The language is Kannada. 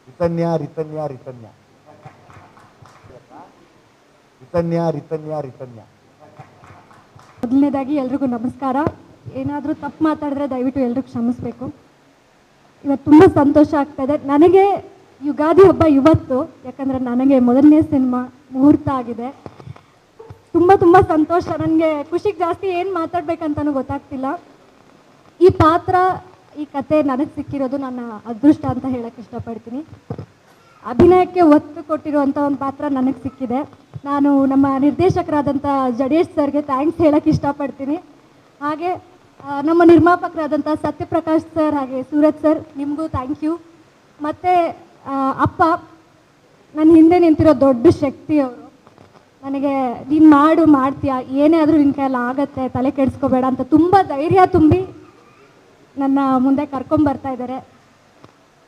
ರಿತನ್ಯ ರಿತನ್ಯ ರಿತನ್ಯ ರಿತನ್ಯ ರಿತನ್ಯ ರಿತನ್ಯ. ಮೊದಲನೇದಾಗಿ ಎಲ್ರಿಗೂ ನಮಸ್ಕಾರ. ಏನಾದರೂ ತಪ್ಪು ಮಾತಾಡಿದ್ರೆ ದಯವಿಟ್ಟು ಎಲ್ರಿಗೂ ಕ್ಷಮಿಸಬೇಕು. ಇವತ್ತು ತುಂಬ ಸಂತೋಷ ಆಗ್ತಾಯಿದೆ ನನಗೆ. ಯುಗಾದಿ ಹಬ್ಬ ಇವತ್ತು, ಯಾಕಂದರೆ ನನಗೆ ಮೊದಲನೇ ಸಿನಿಮಾ ಮುಹೂರ್ತ ಆಗಿದೆ. ತುಂಬ ತುಂಬ ಸಂತೋಷ. ನನಗೆ ಖುಷಿಗೆ ಜಾಸ್ತಿ ಏನು ಮಾತಾಡ್ಬೇಕಂತನೂ ಗೊತ್ತಾಗ್ತಿಲ್ಲ. ಈ ಪಾತ್ರ, ಈ ಕತೆ ನನಗೆ ಸಿಕ್ಕಿರೋದು ನನ್ನ ಅದೃಷ್ಟ ಅಂತ ಹೇಳಕ್ಕೆ ಇಷ್ಟಪಡ್ತೀನಿ. ಅಭಿನಯಕ್ಕೆ ಒತ್ತು ಕೊಟ್ಟಿರುವಂಥ ಒಂದು ಪಾತ್ರ ನನಗೆ ಸಿಕ್ಕಿದೆ. ನಾನು ನಮ್ಮ ನಿರ್ದೇಶಕರಾದಂಥ ಜಡೇಶ್ ಸರ್ಗೆ ಥ್ಯಾಂಕ್ಸ್ ಹೇಳಕ್ಕೆ ಇಷ್ಟಪಡ್ತೀನಿ. ಹಾಗೆ ನಮ್ಮ ನಿರ್ಮಾಪಕರಾದಂಥ ಸತ್ಯಪ್ರಕಾಶ್ ಸರ್ ಹಾಗೆ ಸೂರಜ್ ಸರ್, ನಿಮಗೂ ಥ್ಯಾಂಕ್ ಯು. ಮತ್ತು ಅಪ್ಪ, ನನ್ನ ಹಿಂದೆ ನಿಂತಿರೋ ದೊಡ್ಡ ಶಕ್ತಿ ಅವರು. ನನಗೆ ನೀನು ಮಾಡ್ತೀಯ, ಏನೇ ಆದರೂ ನಿನ್ನ ಕೈಯಲ್ಲಿ ಆಗತ್ತೆ, ತಲೆ ಕೆಡಿಸ್ಕೋಬೇಡ ಅಂತ ತುಂಬ ಧೈರ್ಯ ತುಂಬಿ ನನ್ನ ಮುಂದೆ ಕರ್ಕೊಂಬರ್ತಾ ಇದ್ದಾರೆ.